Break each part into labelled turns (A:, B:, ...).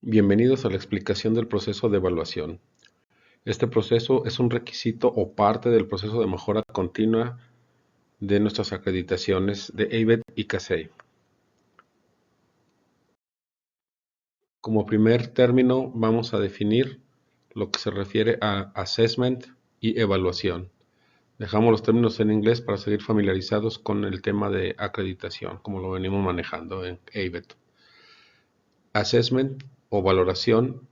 A: Bienvenidos a la explicación del proceso de evaluación. Este proceso es un requisito o parte del proceso de mejora continua de nuestras acreditaciones de ABET y CASEI. Como primer término vamos a definir lo que se refiere a assessment y evaluación. Dejamos los términos en inglés para seguir familiarizados con el tema de acreditación, como lo venimos manejando en ABET. Assessment o valoración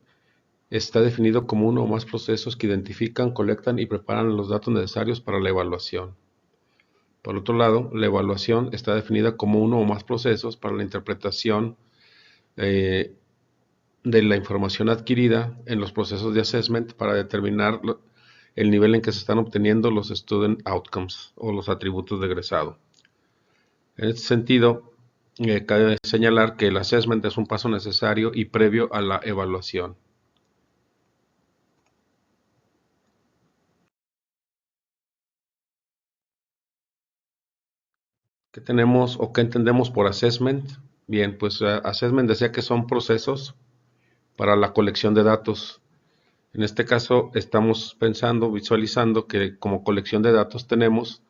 A: está definido como uno o más procesos que identifican, colectan y preparan los datos necesarios para la evaluación. Por otro lado, la evaluación está definida como uno o más procesos para la interpretación eh, de la información adquirida en los procesos de assessment para determinar el nivel en que se están obteniendo los student outcomes o los atributos de egresado. En este sentido, cabe señalar que el assessment es un paso necesario y previo a la evaluación. ¿Qué tenemos o qué entendemos por assessment? Bien, pues assessment decía que son procesos para la colección de datos. En este caso estamos pensando, visualizando que como colección de datos tenemos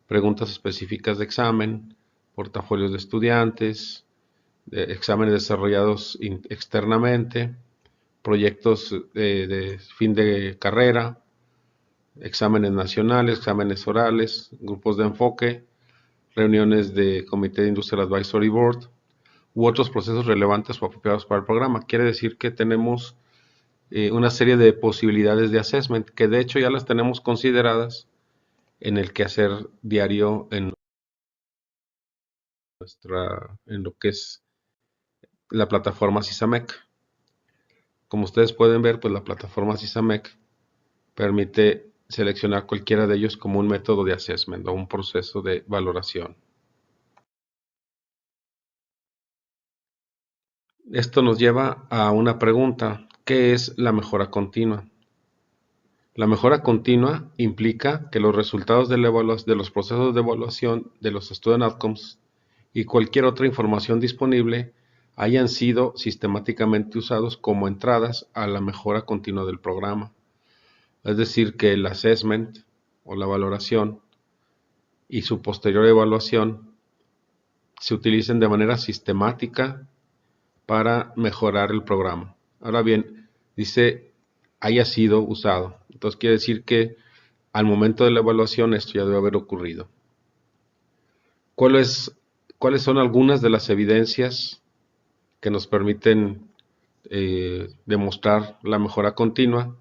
A: preguntas específicas de examen, portafolios de estudiantes, exámenes desarrollados externamente, proyectos de fin de carrera, exámenes nacionales, exámenes orales, grupos de enfoque, reuniones de Comité de Industrial Advisory Board u otros procesos relevantes o apropiados para el programa. Quiere decir que tenemos una serie de posibilidades de assessment que de hecho ya las tenemos consideradas en el quehacer diario en lo que es la plataforma SISAMEC. Como ustedes pueden ver, pues la plataforma SISAMEC permite seleccionar cualquiera de ellos como un método de assessment o un proceso de valoración. Esto nos lleva a una pregunta: ¿qué es la mejora continua? La mejora continua implica que los resultados de los procesos de evaluación de los Student Outcomes y cualquier otra información disponible hayan sido sistemáticamente usados como entradas a la mejora continua del programa. Es decir, que el assessment o la valoración y su posterior evaluación se utilicen de manera sistemática para mejorar el programa. Ahora bien, dice haya sido usado. Entonces quiere decir que al momento de la evaluación esto ya debe haber ocurrido. ¿Cuáles, ¿Cuáles son algunas de las evidencias que nos permiten demostrar la mejora continua?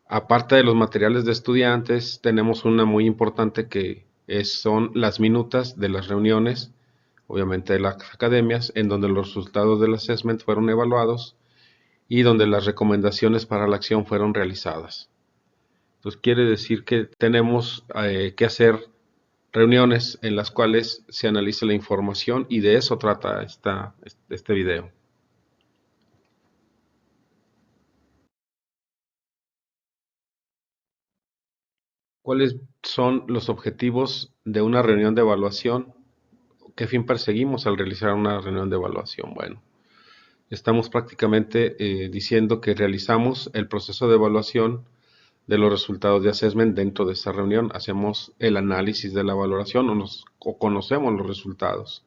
A: Aparte de los materiales de estudiantes, tenemos una muy importante que son las minutas de las reuniones, obviamente de las academias, en donde los resultados del assessment fueron evaluados y donde las recomendaciones para la acción fueron realizadas. Entonces quiere decir que tenemos que hacer reuniones en las cuales se analiza la información y de eso trata este video. ¿Cuáles son los objetivos de una reunión de evaluación? ¿Qué fin perseguimos al realizar una reunión de evaluación? Bueno, estamos prácticamente diciendo que realizamos el proceso de evaluación de los resultados de assessment dentro de esa reunión. Hacemos el análisis de la valoración o conocemos los resultados.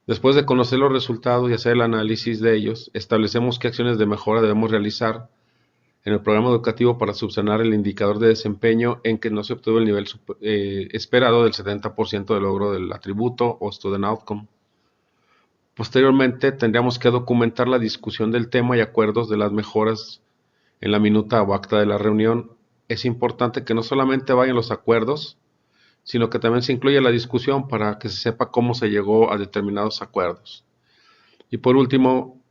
A: Después de conocer los resultados y hacer el análisis de ellos, establecemos qué acciones de mejora debemos realizar en el programa educativo para subsanar el indicador de desempeño en que no se obtuvo el nivel esperado del 70% de logro del atributo o student outcome. Posteriormente, tendríamos que documentar la discusión del tema y acuerdos de las mejoras en la minuta o acta de la reunión. Es importante que no solamente vayan los acuerdos, sino que también se incluya la discusión para que se sepa cómo se llegó a determinados acuerdos. Y por último,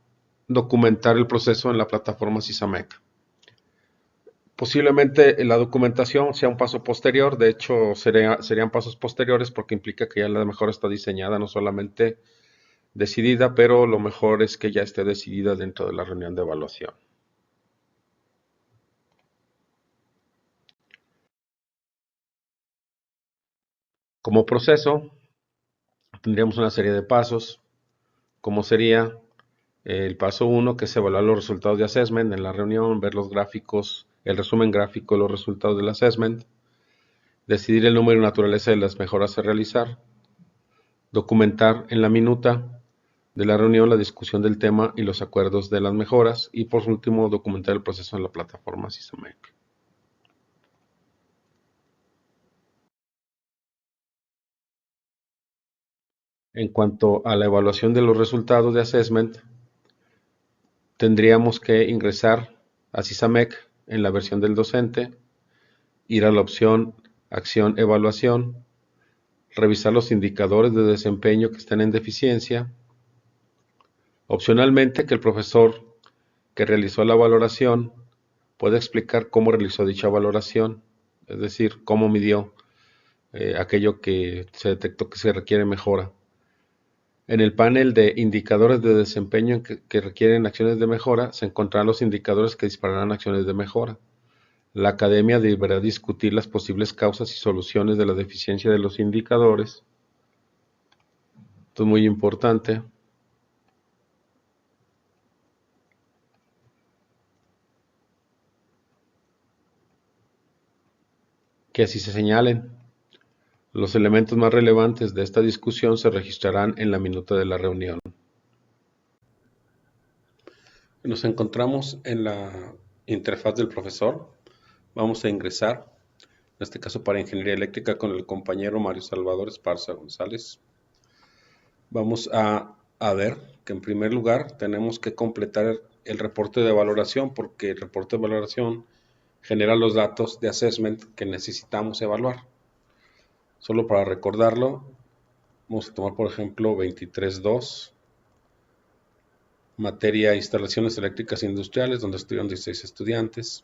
A: documentar el proceso en la plataforma SISAMEC. Posiblemente la documentación sea un paso posterior, de hecho serían pasos posteriores porque implica que ya la mejora está diseñada, no solamente decidida, pero lo mejor es que ya esté decidida dentro de la reunión de evaluación. Como proceso, tendríamos una serie de pasos, como sería El paso 1, que es evaluar los resultados de assessment en la reunión, ver los gráficos, el resumen gráfico de los resultados del assessment, decidir el número y naturaleza de las mejoras a realizar, documentar en la minuta de la reunión la discusión del tema y los acuerdos de las mejoras, y por último documentar el proceso en la plataforma Sysamec. En cuanto a la evaluación de los resultados de assessment, tendríamos que ingresar a Sysamec en la versión del docente, ir a la opción Acción Evaluación, revisar los indicadores de desempeño que estén en deficiencia. Opcionalmente, que el profesor que realizó la valoración pueda explicar cómo realizó dicha valoración, es decir, cómo midió aquello que se detectó que se requiere mejora. En el panel de indicadores de desempeño que requieren acciones de mejora, se encontrarán los indicadores que dispararán acciones de mejora. La academia deberá discutir las posibles causas y soluciones de la deficiencia de los indicadores. Esto es muy importante. Que así se señalen. Los elementos más relevantes de esta discusión se registrarán en la minuta de la reunión. Nos encontramos en la interfaz del profesor. Vamos a ingresar, en este caso para Ingeniería Eléctrica, con el compañero Mario Salvador Esparza González. Vamos a ver que en primer lugar tenemos que completar el reporte de valoración, porque el reporte de valoración genera los datos de assessment que necesitamos evaluar. Solo para recordarlo, vamos a tomar por ejemplo 23.2, materia instalaciones eléctricas industriales, donde estudian 16 estudiantes.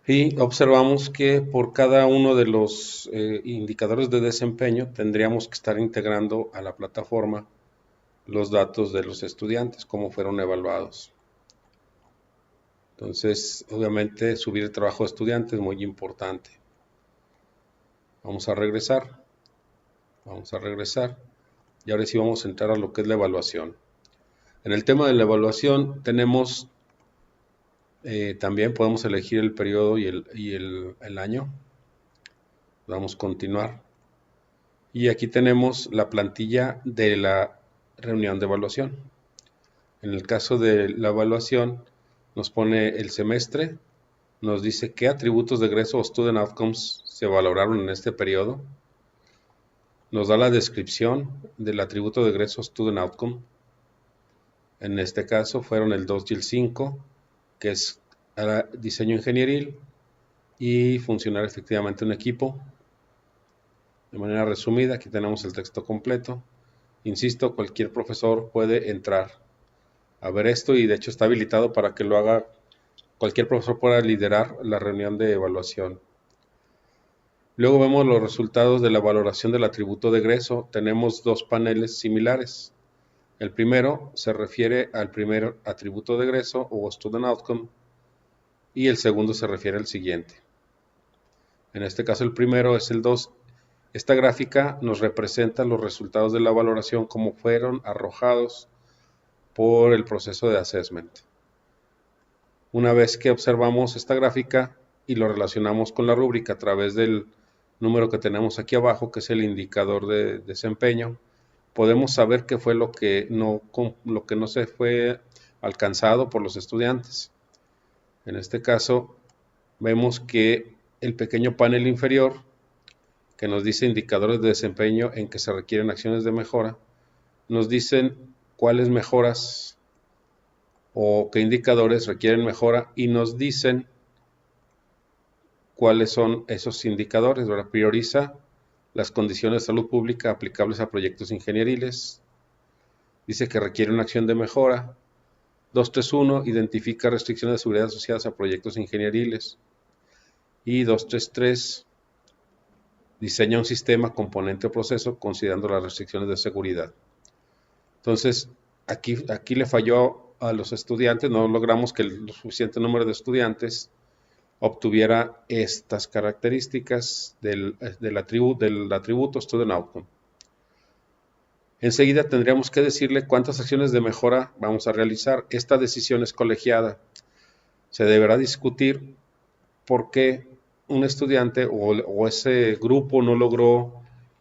A: Y observamos que por cada uno de los indicadores de desempeño tendríamos que estar integrando a la plataforma los datos de los estudiantes, cómo fueron evaluados. Entonces, obviamente, subir el trabajo de estudiantes es muy importante. Vamos a regresar. Vamos a regresar. Y ahora sí vamos a entrar a lo que es la evaluación. En el tema de la evaluación tenemos, también podemos elegir el periodo y el año. Vamos a continuar. Y aquí tenemos la plantilla de la reunión de evaluación. En el caso de la evaluación, nos pone el semestre, nos dice qué atributos de egreso o student outcomes se valoraron en este periodo. Nos da la descripción del atributo de egreso student outcome. En este caso fueron el 2 y el 5, que es diseño ingenieril y funcionar efectivamente un equipo. De manera resumida, aquí tenemos el texto completo. Insisto, cualquier profesor puede entrar a ver esto y de hecho está habilitado para que lo haga. Cualquier profesor pueda liderar la reunión de evaluación. Luego vemos los resultados de la valoración del atributo de egreso. Tenemos dos paneles similares. El primero se refiere al primer atributo de egreso o student outcome y el segundo se refiere al siguiente. En este caso el primero es el 2. Esta gráfica nos representa los resultados de la valoración como fueron arrojados por el proceso de assessment. Una vez que observamos esta gráfica y lo relacionamos con la rúbrica a través del número que tenemos aquí abajo, que es el indicador de desempeño, podemos saber qué fue lo que no se fue alcanzado por los estudiantes. En este caso, vemos que el pequeño panel inferior, que nos dice indicadores de desempeño en que se requieren acciones de mejora, nos dicen cuáles mejoras o qué indicadores requieren mejora y nos dicen cuáles son esos indicadores. Ahora prioriza las condiciones de salud pública aplicables a proyectos ingenieriles. Dice que requiere una acción de mejora. 231 identifica restricciones de seguridad asociadas a proyectos ingenieriles. Y 233 diseña un sistema, componente o proceso considerando las restricciones de seguridad. Entonces, aquí le falló a los estudiantes, no logramos que el suficiente número de estudiantes obtuviera estas características del atributo student outcome. Enseguida tendríamos que decirle cuántas acciones de mejora vamos a realizar. Esta decisión es colegiada. Se deberá discutir por qué un estudiante o ese grupo no logró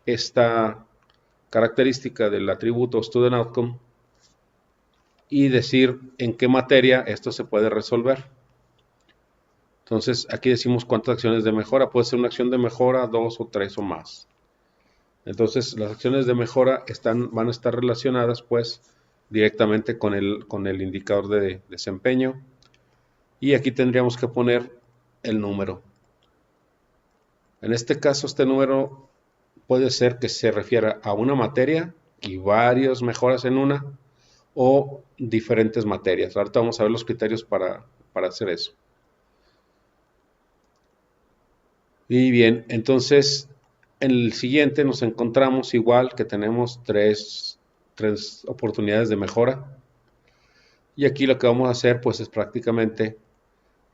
A: esta característica del atributo Student Outcome y decir en qué materia esto se puede resolver. Entonces aquí decimos cuántas acciones de mejora. Puede ser una acción de mejora, 2 o 3 o más. Entonces las acciones de mejora van a estar relacionadas pues directamente con el indicador de desempeño. Y aquí tendríamos que poner el número. En este caso, este número puede ser que se refiera a una materia y varias mejoras en una, o diferentes materias. Ahorita vamos a ver los criterios para hacer eso. Y bien, entonces en el siguiente nos encontramos igual que tenemos tres oportunidades de mejora. Y aquí lo que vamos a hacer pues es prácticamente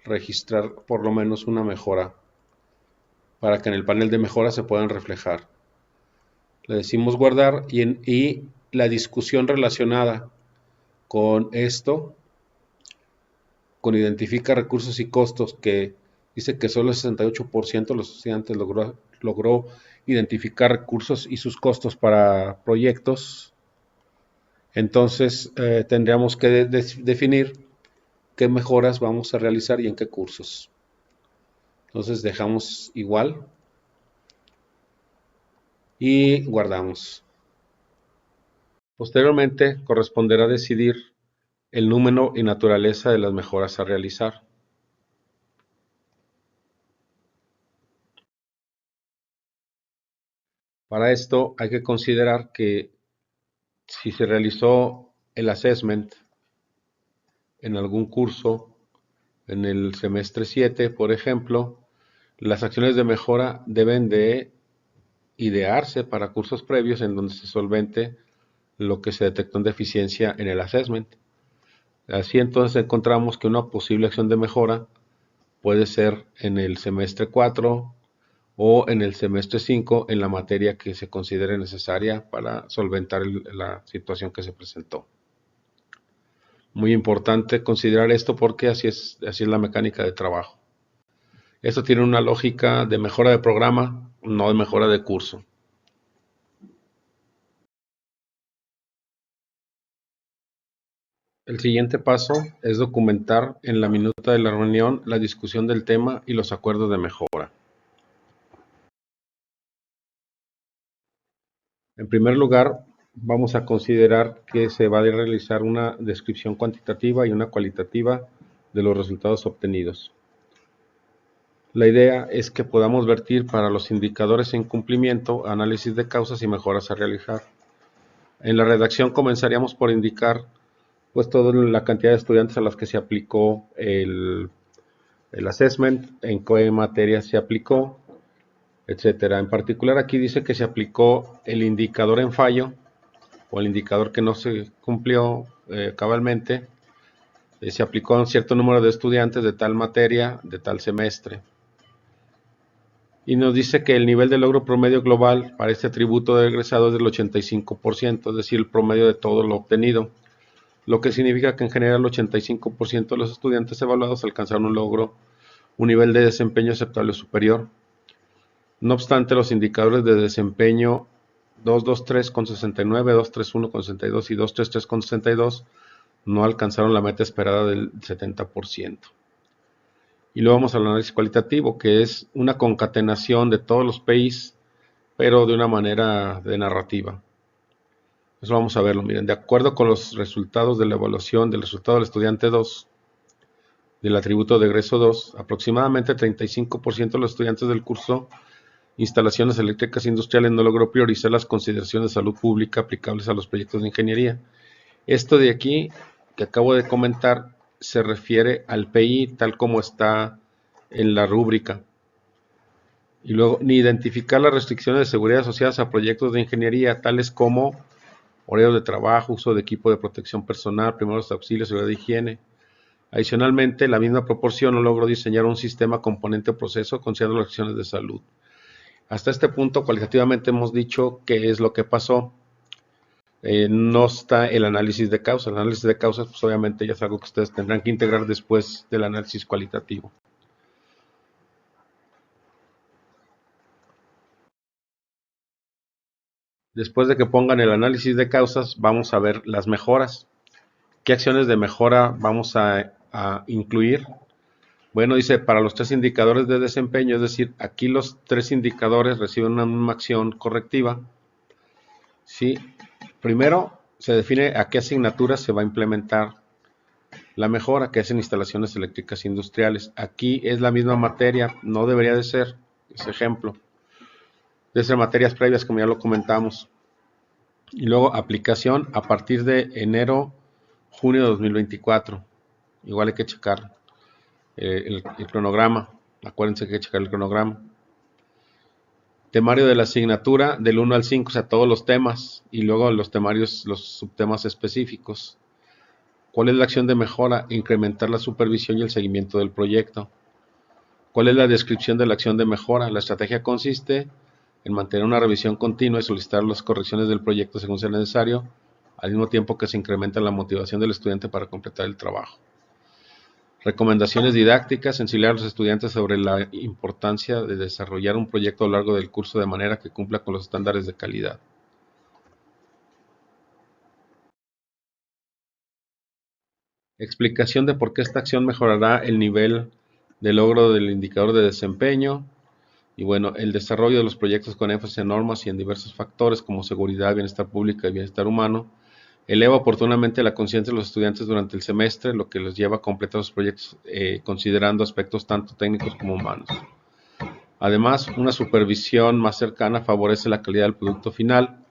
A: registrar por lo menos una mejora para que en el panel de mejora se puedan reflejar. Le decimos guardar y la discusión relacionada con esto, con identifica recursos y costos, que dice que solo el 68% de los estudiantes logró identificar recursos y sus costos para proyectos. Entonces tendríamos que definir qué mejoras vamos a realizar y en qué cursos. Entonces dejamos igual y guardamos. Posteriormente corresponderá decidir el número y naturaleza de las mejoras a realizar. Para esto hay que considerar que si se realizó el assessment en algún curso, en el semestre 7, por ejemplo, las acciones de mejora deben de idearse para cursos previos en donde se solvente lo que se detectó en deficiencia en el assessment. Así entonces encontramos que una posible acción de mejora puede ser en el semestre 4 o en el semestre 5 en la materia que se considere necesaria para solventar la situación que se presentó. Muy importante considerar esto porque así es la mecánica de trabajo. Esto tiene una lógica de mejora de programa, no de mejora de curso. El siguiente paso es documentar en la minuta de la reunión la discusión del tema y los acuerdos de mejora. En primer lugar, vamos a considerar que se va a realizar una descripción cuantitativa y una cualitativa de los resultados obtenidos. La idea es que podamos vertir para los indicadores en cumplimiento, análisis de causas y mejoras a realizar. En la redacción comenzaríamos por indicar pues toda la cantidad de estudiantes a las que se aplicó el assessment, en qué materia se aplicó, etcétera. En particular aquí dice que se aplicó el indicador en fallo o el indicador que no se cumplió cabalmente. Se aplicó a un cierto número de estudiantes de tal materia, de tal semestre. Y nos dice que el nivel de logro promedio global para este atributo de egresado es del 85%, es decir, el promedio de todo lo obtenido, lo que significa que en general el 85% de los estudiantes evaluados alcanzaron un nivel de desempeño aceptable o superior. No obstante, los indicadores de desempeño 223 con 69, 231 con 62 y 233 con 62 no alcanzaron la meta esperada del 70%. Y luego vamos al análisis cualitativo, que es una concatenación de todos los PIs, pero de una manera de narrativa. Eso vamos a verlo. Miren, de acuerdo con los resultados de la evaluación del resultado del estudiante 2, del atributo de egreso 2, aproximadamente 35% de los estudiantes del curso Instalaciones Eléctricas Industriales no logró priorizar las consideraciones de salud pública aplicables a los proyectos de ingeniería. Esto de aquí, que acabo de comentar, se refiere al PI tal como está en la rúbrica. Y luego, ni identificar las restricciones de seguridad asociadas a proyectos de ingeniería, tales como horarios de trabajo, uso de equipo de protección personal, primeros auxilios, seguridad de higiene. Adicionalmente, la misma proporción no logró diseñar un sistema componente o proceso considerando las acciones de salud. Hasta este punto, cualitativamente hemos dicho qué es lo que pasó. no está el análisis de causas. El análisis de causas, pues obviamente ya es algo que ustedes tendrán que integrar después del análisis cualitativo. Después de que pongan el análisis de causas, vamos a ver las mejoras. ¿Qué acciones de mejora vamos a incluir? Bueno, dice, para los tres indicadores de desempeño, es decir, aquí los tres indicadores reciben una misma acción correctiva. ¿Sí? Primero, se define a qué asignaturas se va a implementar la mejora, que es en instalaciones eléctricas industriales. Aquí es la misma materia, no debería de ser, ese ejemplo. Debe ser materias previas, como ya lo comentamos. Y luego aplicación a partir de enero, junio de 2024. Igual hay que checar el cronograma. Acuérdense que hay que checar el cronograma. Temario de la asignatura del 1 al 5, o sea, todos los temas. Y luego los temarios, los subtemas específicos. ¿Cuál es la acción de mejora? Incrementar la supervisión y el seguimiento del proyecto. ¿Cuál es la descripción de la acción de mejora? La estrategia consiste en mantener una revisión continua y solicitar las correcciones del proyecto según sea necesario, al mismo tiempo que se incrementa la motivación del estudiante para completar el trabajo. Recomendaciones didácticas, sensibilizar a los estudiantes sobre la importancia de desarrollar un proyecto a lo largo del curso de manera que cumpla con los estándares de calidad. Explicación de por qué esta acción mejorará el nivel de logro del indicador de desempeño. Y bueno, el desarrollo de los proyectos con énfasis en normas y en diversos factores como seguridad, bienestar público y bienestar humano, eleva oportunamente la conciencia de los estudiantes durante el semestre, lo que los lleva a completar los proyectos considerando aspectos tanto técnicos como humanos. Además, una supervisión más cercana favorece la calidad del producto final,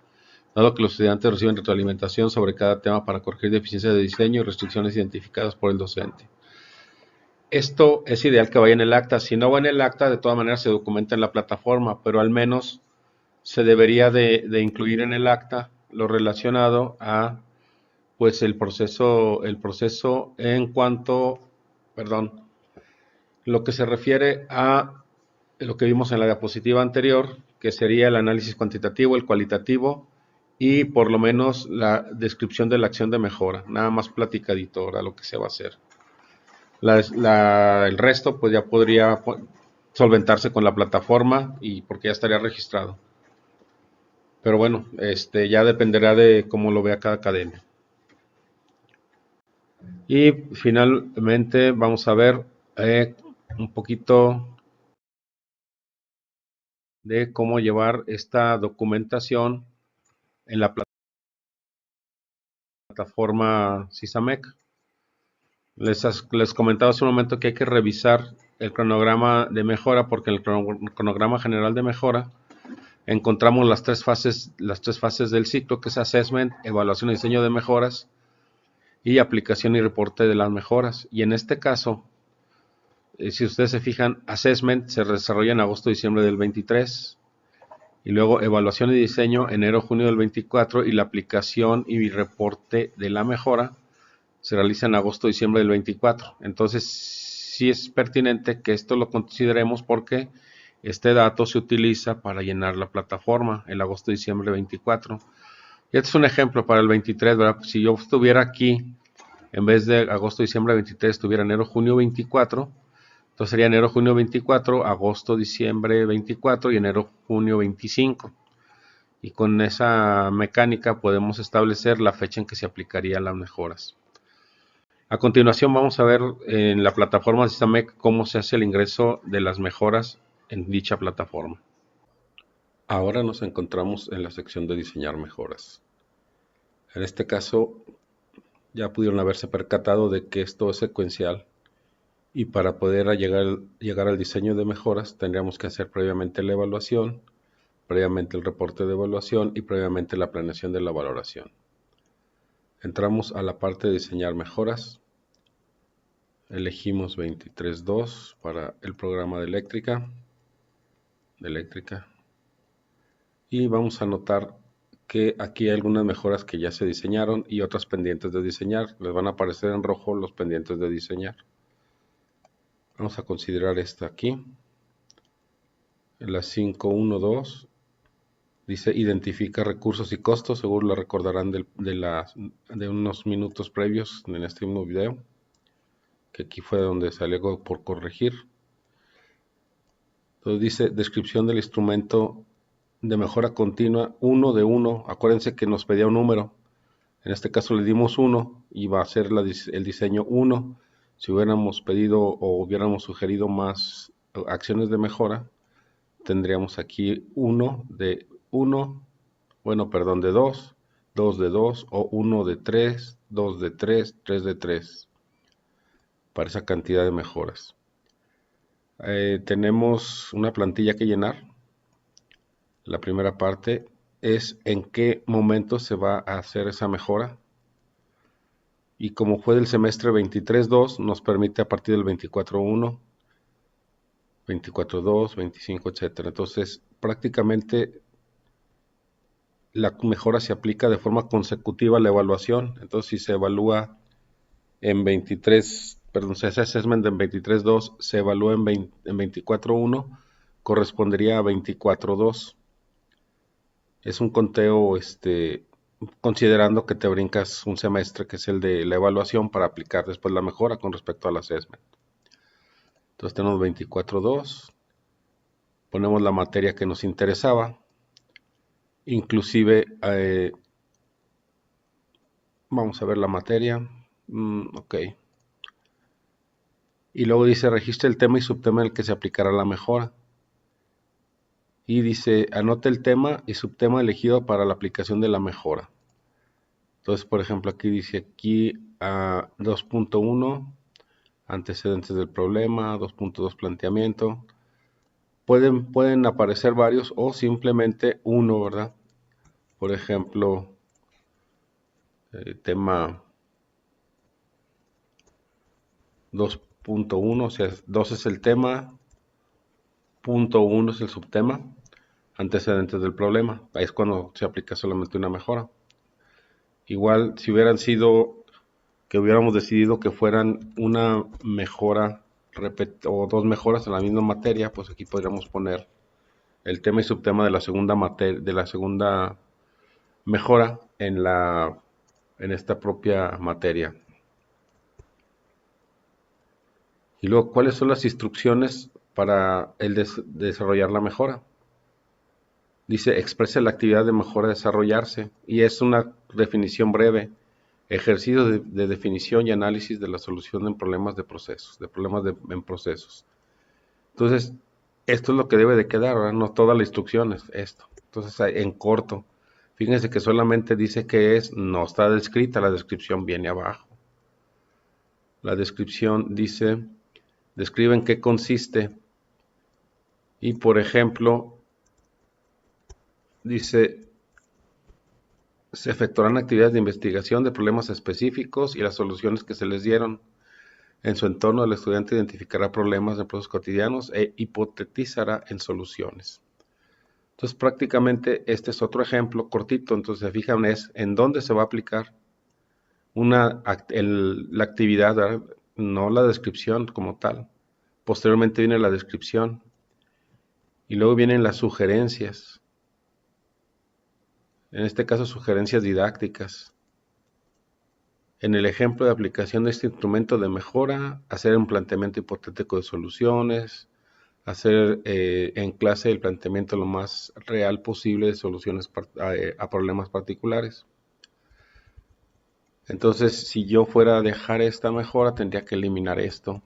A: dado que los estudiantes reciben retroalimentación sobre cada tema para corregir deficiencias de diseño y restricciones identificadas por el docente. Esto es ideal que vaya en el acta. Si no va en el acta, de todas maneras se documenta en la plataforma, pero al menos se debería de incluir en el acta lo relacionado a pues el proceso en cuanto, perdón, lo que se refiere a lo que vimos en la diapositiva anterior, que sería el análisis cuantitativo, el cualitativo y por lo menos la descripción de la acción de mejora, nada más platicadito ahora lo que se va a hacer. El resto pues ya podría solventarse con la plataforma y porque ya estaría registrado. Pero bueno, ya dependerá de cómo lo vea cada academia. Y finalmente vamos a ver un poquito de cómo llevar esta documentación en la plataforma SISAMEC. Les comentaba hace un momento que hay que revisar el cronograma de mejora porque en el cronograma general de mejora encontramos las tres fases del ciclo, que es assessment, evaluación y diseño de mejoras y aplicación y reporte de las mejoras. Y en este caso, si ustedes se fijan, assessment se desarrolla en agosto-diciembre del 23 y luego evaluación y diseño enero-junio del 24 y la aplicación y reporte de la mejora se realiza en agosto-diciembre del 24. Entonces, sí es pertinente que esto lo consideremos porque este dato se utiliza para llenar la plataforma el agosto-diciembre 24. Y este es un ejemplo para el 23, ¿verdad? Si yo estuviera aquí, en vez de agosto-diciembre 23, estuviera enero-junio 24, entonces sería enero-junio 24, agosto-diciembre 24 y enero-junio 25. Y con esa mecánica podemos establecer la fecha en que se aplicarían las mejoras. A continuación vamos a ver en la plataforma SISAMEC cómo se hace el ingreso de las mejoras en dicha plataforma. Ahora nos encontramos en la sección de diseñar mejoras. En este caso ya pudieron haberse percatado de que esto es secuencial y para poder llegar al diseño de mejoras tendríamos que hacer previamente la evaluación, previamente el reporte de evaluación y previamente la planeación de la valoración. Entramos a la parte de diseñar mejoras. Elegimos 23.2 para el programa de eléctrica. Y vamos a notar que aquí hay algunas mejoras que ya se diseñaron y otras pendientes de diseñar. Les van a aparecer en rojo los pendientes de diseñar. Vamos a considerar esta aquí. La 5.1.2 Dice identifica recursos y costos, seguro lo recordarán de unos minutos previos en este mismo video, que aquí fue donde salió algo por corregir. Entonces dice descripción del instrumento de mejora continua, 1 de 1. Acuérdense que nos pedía un número. En este caso le dimos 1 y va a ser el diseño 1. Si hubiéramos pedido o hubiéramos sugerido más acciones de mejora, tendríamos aquí 1 de 1, bueno, perdón, de 2, 2 de 2 o 1 de 3, 2 de 3, 3 de 3, para esa cantidad de mejoras. Tenemos una plantilla que llenar. La primera parte es en qué momento se va a hacer esa mejora. Y como fue del semestre 23-2, nos permite a partir del 24-1, 24-2, 25, etc. Entonces, prácticamente la mejora se aplica de forma consecutiva a la evaluación. Entonces, si se evalúa en 23, perdón, se hace assessment en 23.2, se evalúa en 24.1, correspondería a 24.2. Es un conteo, considerando que te brincas un semestre, que es el de la evaluación, para aplicar después la mejora con respecto al assessment. Entonces tenemos 24.2, ponemos la materia que nos interesaba, inclusive, vamos a ver la materia, ok. Y luego dice registra el tema y subtema en el que se aplicará la mejora. Y dice anote el tema y subtema elegido para la aplicación de la mejora. Entonces, por ejemplo, aquí dice aquí 2.1, antecedentes del problema, 2.2 planteamiento. Pueden aparecer varios o simplemente uno, ¿verdad? Por ejemplo, tema 2.1, o sea, 2 es el tema, punto 1 es el subtema, antecedentes del problema. Ahí es cuando se aplica solamente una mejora. Igual, si hubieran sido, que hubiéramos decidido que fueran una mejora o dos mejoras en la misma materia, pues aquí podríamos poner el tema y subtema de la segunda mejora en esta propia materia. Y luego, ¿cuáles son las instrucciones para el desarrollar la mejora? Dice, expresa la actividad de mejora a desarrollarse, y es una definición breve. Ejercicio de definición y análisis de la solución en problemas de procesos, en procesos. Entonces, esto es lo que debe de quedar, ¿verdad? No toda la instrucción es esto. Entonces, en corto, fíjense que solamente dice que no está descrita, la descripción viene abajo. La descripción dice, describe en qué consiste. Y por ejemplo, dice, se efectuarán actividades de investigación de problemas específicos y las soluciones que se les dieron. En su entorno, el estudiante identificará problemas de procesos cotidianos e hipotetizará en soluciones. Entonces, prácticamente este es otro ejemplo cortito. Entonces, se fijan es en dónde se va a aplicar la actividad, ¿verdad? No la descripción como tal. Posteriormente viene la descripción y luego vienen las sugerencias. En este caso, sugerencias didácticas. En el ejemplo de aplicación de este instrumento de mejora, hacer un planteamiento hipotético de soluciones, hacer en clase el planteamiento lo más real posible de soluciones a problemas particulares. Entonces, si yo fuera a dejar esta mejora, tendría que eliminar esto.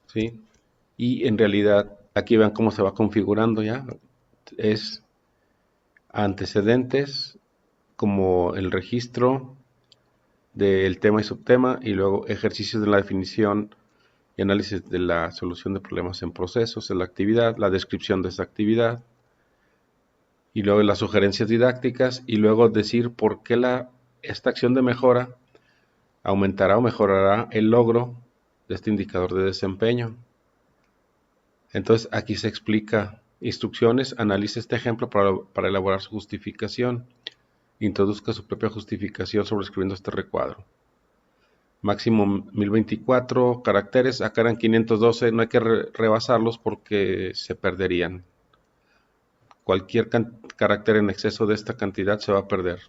A: ¿Sí? Y en realidad, aquí vean cómo se va configurando ya. Es antecedentes, como el registro del tema y subtema, y luego ejercicios de la definición y análisis de la solución de problemas en procesos, en la actividad, la descripción de esa actividad, y luego las sugerencias didácticas, y luego decir por qué esta acción de mejora aumentará o mejorará el logro de este indicador de desempeño. Entonces aquí se explica instrucciones, analice este ejemplo para elaborar su justificación, introduzca su propia justificación sobreescribiendo este recuadro. Máximo 1024 caracteres, acá eran 512, no hay que rebasarlos porque se perderían. cualquier carácter en exceso de esta cantidad se va a perder.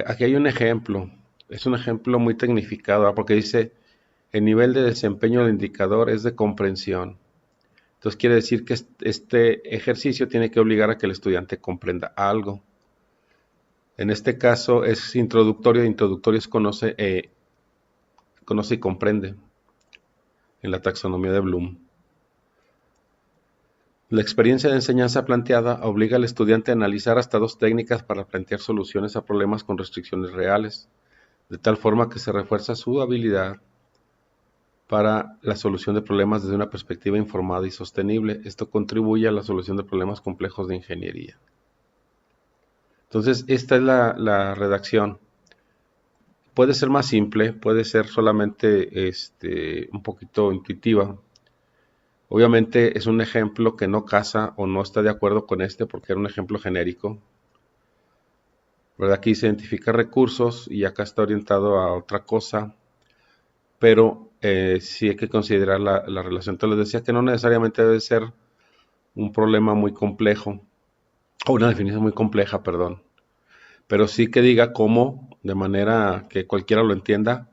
A: Aquí hay un ejemplo, es un ejemplo muy tecnificado, porque dice, el nivel de desempeño del indicador es de comprensión. Entonces quiere decir que este ejercicio tiene que obligar a que el estudiante comprenda algo. En este caso es introductorio, introductorio es conoce y comprende en la taxonomía de Bloom. La experiencia de enseñanza planteada obliga al estudiante a analizar hasta 2 técnicas para plantear soluciones a problemas con restricciones reales, de tal forma que se refuerza su habilidad para la solución de problemas desde una perspectiva informada y sostenible. Esto contribuye a la solución de problemas complejos de ingeniería. Entonces, esta es la redacción. Puede ser más simple, puede ser solamente un poquito intuitiva. Obviamente es un ejemplo que no casa o no está de acuerdo con porque era un ejemplo genérico. ¿Verdad? Aquí se identifica recursos y acá está orientado a otra cosa, pero sí hay que considerar la relación. Entonces les decía que no necesariamente debe ser un problema muy complejo, o una definición muy compleja, perdón, pero sí que diga cómo, de manera que cualquiera lo entienda,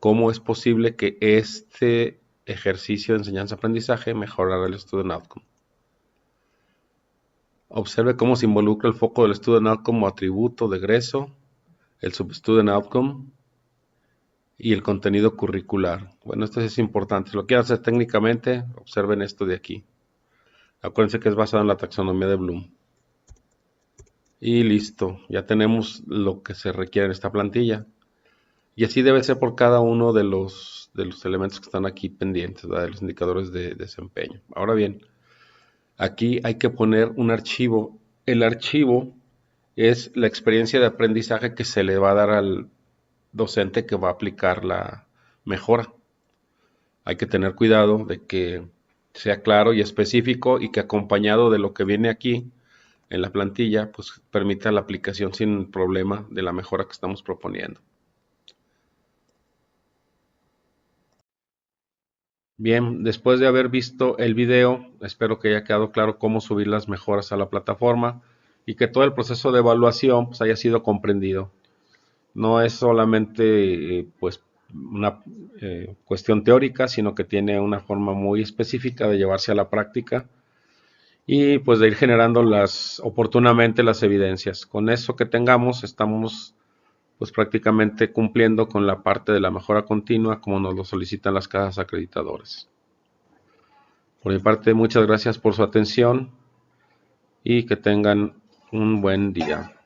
A: cómo es posible que este ejercicio de enseñanza-aprendizaje mejorará el student outcome. Observe cómo se involucra el foco del student outcome como atributo de egreso, el substudent outcome y el contenido curricular. Bueno, esto es importante. Si lo quieren hacer técnicamente, observen esto de aquí. Acuérdense que es basado en la taxonomía de Bloom. Y listo, ya tenemos lo que se requiere en esta plantilla. Y así debe ser por cada uno de los elementos que están aquí pendientes, ¿verdad? De los indicadores de desempeño. Ahora bien, aquí hay que poner un archivo. El archivo es la experiencia de aprendizaje que se le va a dar al docente que va a aplicar la mejora. Hay que tener cuidado de que sea claro y específico y que acompañado de lo que viene aquí en la plantilla, pues permita la aplicación sin problema de la mejora que estamos proponiendo. Bien, después de haber visto el video, espero que haya quedado claro cómo subir las mejoras a la plataforma y que todo el proceso de evaluación pues, haya sido comprendido. No es solamente pues una cuestión teórica, sino que tiene una forma muy específica de llevarse a la práctica y pues de ir generando oportunamente las evidencias. Con eso que tengamos, estamos pues prácticamente cumpliendo con la parte de la mejora continua como nos lo solicitan las casas acreditadoras. Por mi parte, muchas gracias por su atención y que tengan un buen día.